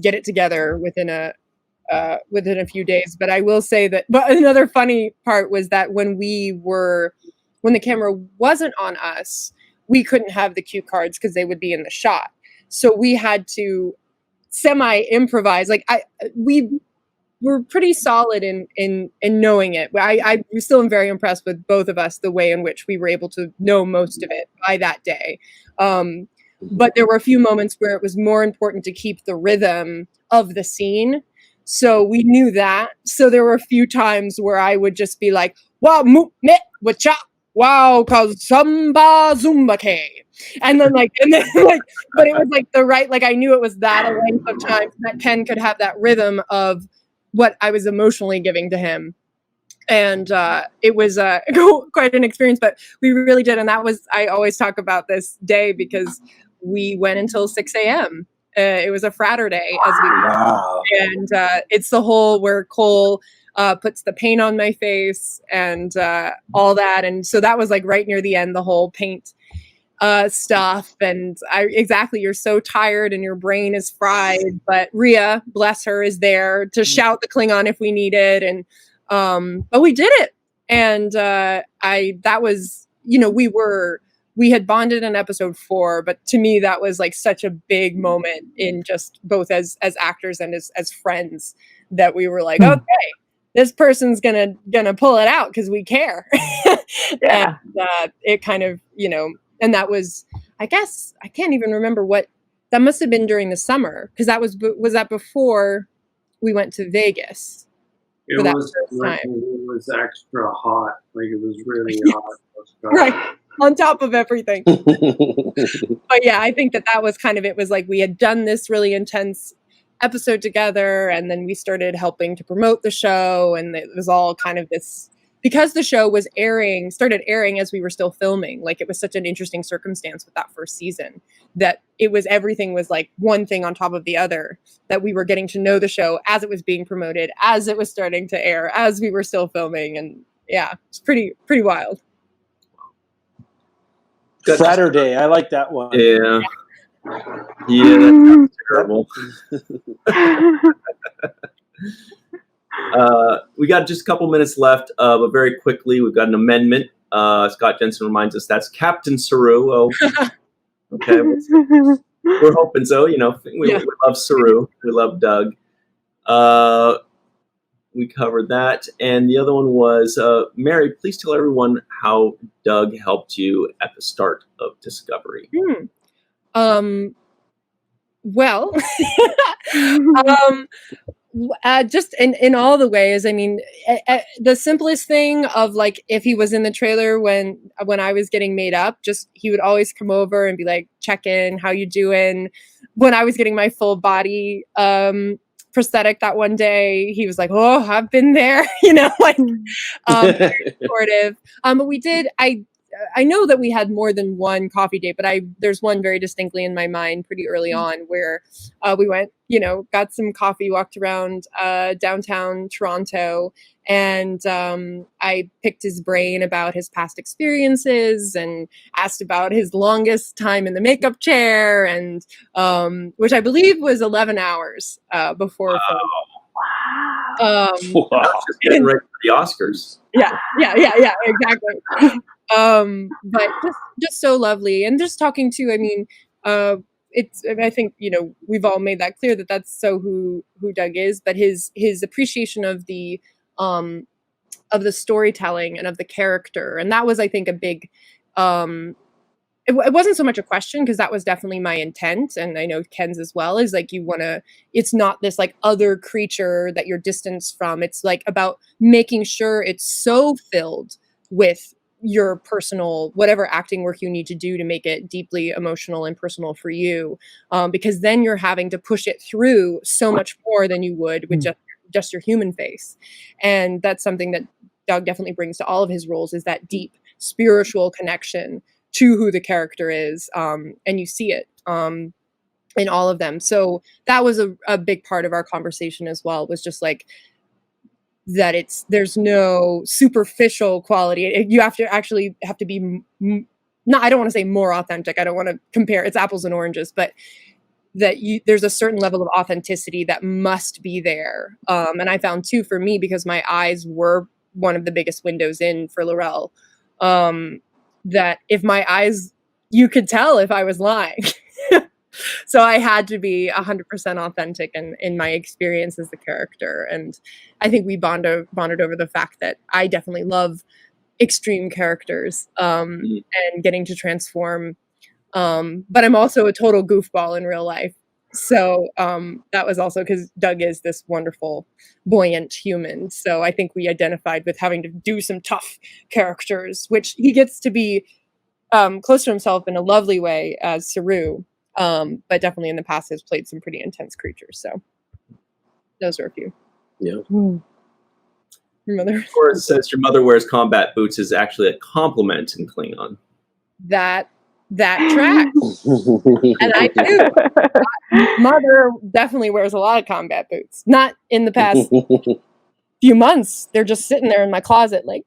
get it together within a few days. But I will say that. But another funny part was that when the camera wasn't on us, we couldn't have the cue cards because they would be in the shot. So we had to semi-improvise. Like we're pretty solid in knowing it. I still am very impressed with both of us, the way in which we were able to know most of it by that day. But there were a few moments where it was more important to keep the rhythm of the scene. So we knew that. So there were a few times where I would just be like, wow, me, wacha, wow, cause Samba Zumbake. And then like, but it was like the right, like I knew it was that a length of time that Ken could have that rhythm of what I was emotionally giving to him. And it was quite an experience, but we really did. And that was, I always talk about this day because we went until 6 a.m. It was a Fraturday, as we Wow. and it's the whole where Kol puts the paint on my face and all that. And so that was like right near the end, the whole paint stuff. And you're so tired and your brain is fried, but Rhea, bless her, is there to shout the Klingon if we needed. And but we did it. And that was, we had bonded in episode 4, but to me that was like such a big moment in just both as actors and as friends, that we were like, okay, this person's gonna pull it out because we care. Yeah. And it kind of, and that was, I guess I can't even remember what that must have been during the summer, because that was that before we went to Vegas. It for that was first like, time. it was extra hot. Like it was really hot. Right, on top of everything. But yeah, I think that was kind of, it was like we had done this really intense episode together, and then we started helping to promote the show, and it was all kind of this, because the show was started airing as we were still filming. Like it was such an interesting circumstance with that first season, that everything was like one thing on top of the other, that we were getting to know the show as it was being promoted, as it was starting to air, as we were still filming. And yeah, it's pretty wild. Saturday, I like that one. Yeah. Yeah, that sounds terrible. We got just a couple minutes left, but very quickly, we've got an amendment. Scott Jensen reminds us that's Captain Saru. Oh, okay. We're hoping so. We love Saru. We love Doug. We covered that. And the other one was, Mary, please tell everyone how Doug helped you at the start of Discovery. Well, just in all the ways. I mean, the simplest thing of like, if he was in the trailer when I was getting made up, just he would always come over and be like, check in, how you doing? When I was getting my full body prosthetic that one day, he was like, oh, I've been there, like very supportive. But we did, I know that we had more than one coffee date, but there's one very distinctly in my mind pretty early on where we went, got some coffee, walked around downtown Toronto, and I picked his brain about his past experiences and asked about his longest time in the makeup chair, and which I believe was 11 hours before. Wow. Just getting ready for the Oscars. Yeah, exactly. But just so lovely, and just talking to, I mean, I think we've all made that clear that that's so who Doug is, but his appreciation of the storytelling and of the character, and that was, I think, a big it wasn't so much a question, because that was definitely my intent, and I know Ken's as well, is like, it's not this like other creature that you're distanced from. It's like about making sure it's so filled with your personal, whatever acting work you need to do to make it deeply emotional and personal for you, because then you're having to push it through so much more than you would with just your human face. And that's something that Doug definitely brings to all of his roles, is that deep spiritual connection to who the character is, and you see it in all of them. So that was a big part of our conversation as well, was just like that there's no superficial quality. You have to be not, I don't want to say more authentic, I don't want to compare, it's apples and oranges, but that there's a certain level of authenticity that must be there. And I found too, for me, because my eyes were one of the biggest windows in for Laurel, that if my eyes, you could tell if I was lying. So I had to be 100% authentic in my experience as the character. And I think we bonded over the fact that I definitely love extreme characters, and getting to transform. But I'm also a total goofball in real life. So that was also because Doug is this wonderful, buoyant human. So I think we identified with having to do some tough characters, which he gets to be close to himself in a lovely way as Saru, but definitely in the past has played some pretty intense creatures. So those are a few. Yeah. Your mother. Of course, since your mother wears combat boots is actually a compliment in Klingon. That tracks. And I do. Mother definitely wears a lot of combat boots. Not in the past few months. They're just sitting there in my closet like,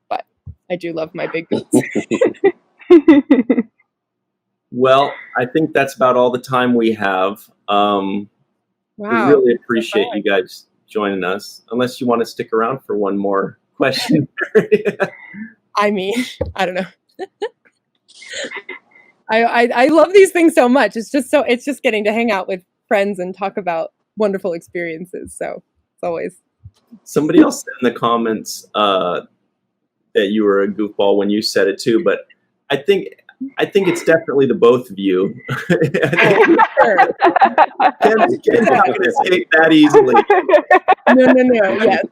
but I do love my big boots. Well, I think that's about all the time we have. Wow. We really appreciate you guys joining us. Unless you want to stick around for one more question. I mean, I don't know. I love these things so much. It's just getting to hang out with friends and talk about wonderful experiences. So it's always. Somebody else said in the comments that you were a goofball when you said it too, but I think it's definitely the both of you. Ken's not going to escape that easily. No. Yes.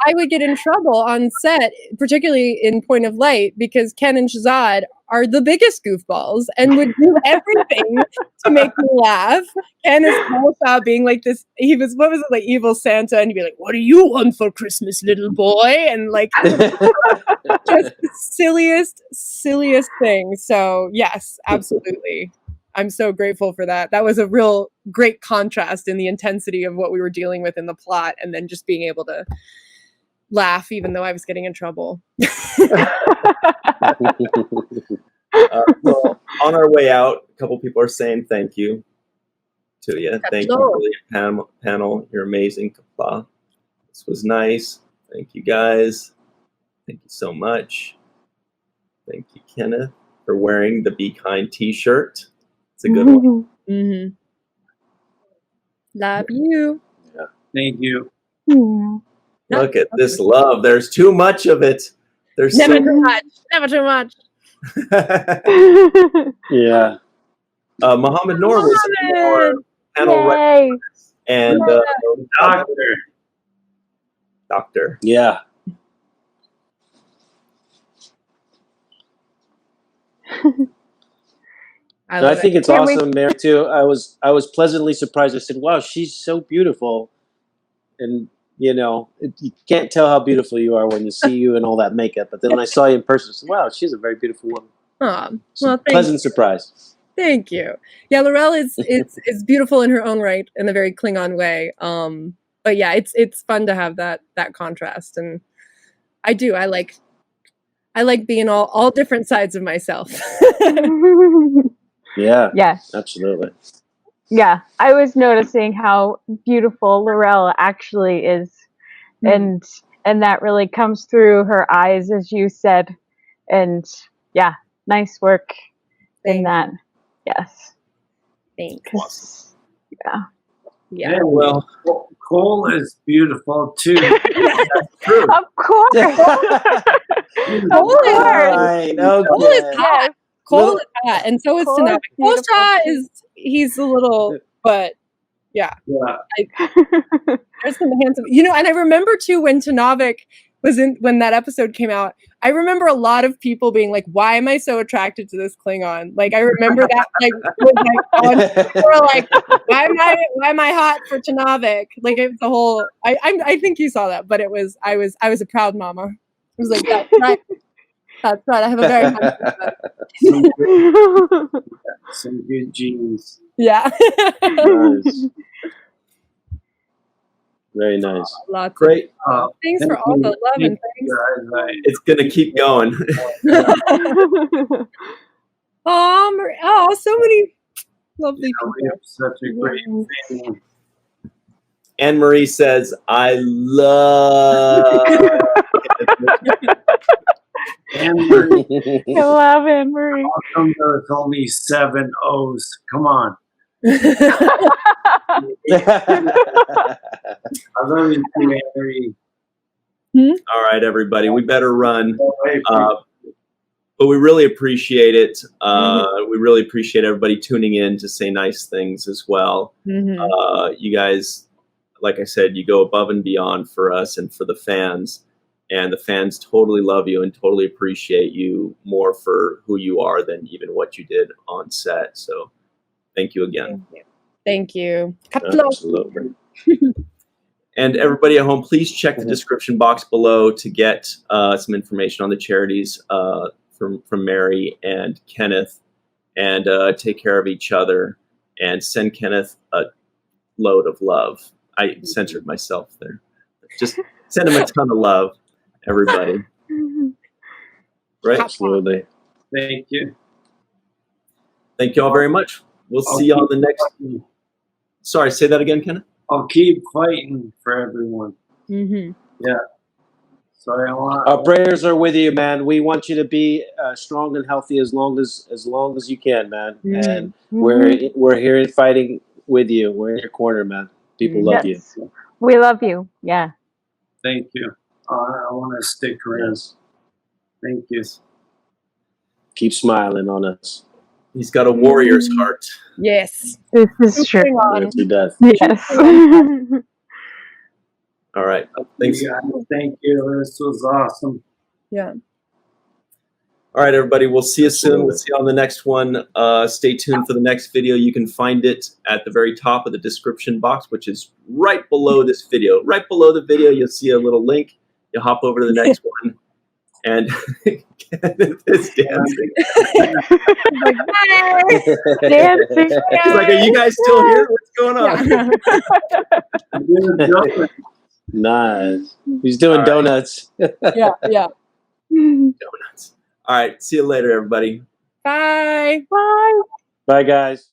I would get in trouble on set, particularly in Point of Light, because Ken and Shazad are the biggest goofballs and would do everything to make me laugh. Ken is all about being like this. He was, what was it, like evil Santa, and he'd be like, "What do you want for Christmas, little boy?" And like just the silliest thing. So yes, absolutely. I'm so grateful for that. That was a real great contrast in the intensity of what we were dealing with in the plot, and then just being able to laugh even though I was getting in trouble. Well, on our way out, a couple people are saying thank you to you. Thank you for the panel. You're amazing, Kapla. This was nice. Thank you, guys. Thank you so much. Thank you, Kenneth, for wearing the Be Kind t-shirt. It's a good one. Mm-hmm. Love you. Yeah. Thank you. Look at this love. There's too much of it. There's never too much. Never too much. Yeah. Muhammad Noor was in our panel right now. And Doctor. Yeah. I think it's awesome, Mary, too. I was pleasantly surprised. I said, "Wow, she's so beautiful," and you know, you can't tell how beautiful you are when you see you and all that makeup. But then when I saw you in person, I said, "Wow, she's a very beautiful woman." Well, pleasant surprise. Thank you. Yeah, Laurel is beautiful in her own right in a very Klingon way. But yeah, it's fun to have that contrast, and I like being all different sides of myself. Yeah. Yes. Absolutely. Yeah, I was noticing how beautiful Laurel actually is, and that really comes through her eyes, as you said, and yeah, nice work in that. Yes. Thanks. Yeah. Well, Kol is beautiful too. That's true. Of course. Kol is Right. Kol is hot. Kol is hot, and so is Kol is Tenevik. Kol's he's a little, but yeah. There's some handsome, and I remember too when Tenevik was when that episode came out. I remember a lot of people being like, "Why am I so attracted to this Klingon?" Like I remember that, "Why am I hot for Tenevik?" Like it's a whole. I think you saw that, but I was a proud mama. I was like, "That's right. That's right. I have a very nice some good genes." Yeah. Nice. Very nice. Lots. Great. Thanks for all the love and things. It's gonna keep going. So many lovely people. We have such a great family. Anne Marie says, "I love." Anne-Marie. I love Anne-Marie. How come there's only 7 O's? Come on. I love you, Anne-Marie. All right, everybody, we better run. But we really appreciate it. We really appreciate everybody tuning in to say nice things as well. You guys, like I said, you go above and beyond for us and for the fans. And the fans totally love you and totally appreciate you more for who you are than even what you did on set. So thank you again. Thank you. Absolutely. And everybody at home, please check the description box below to get some information on the charities from Mary and Kenneth. And take care of each other and send Kenneth a load of love. I censored myself there. Just send him a ton of love, everybody. Right? Absolutely. Thank you. Thank you all very much. We'll see you on the next. Sorry, say that again, Kenneth. I'll keep fighting for everyone. Yeah. So I want. Our prayers are with you, man. We want you to be strong and healthy as long as you can, man. And we're here fighting with you. We're in your corner, man. People love you. We love you. Yeah. Thank you. I want to stick around. Thank you. Keep smiling on us. He's got a warrior's heart. Yes. This is true. To death. Yes. All right. Thanks. Yeah, thank you. This was awesome. Yeah. All right, everybody. We'll see you soon. We'll see you on the next one. Stay tuned for the next video. You can find it at the very top of the description box, which is right below this video. Right below the video, you'll see a little link. You'll hop over to the next one. And Kenneth is dancing. Dancing. He's like, are you guys still here? What's going on? Nice. He's doing donuts. Yeah. Donuts. All right. See you later, everybody. Bye. Bye. Bye, guys.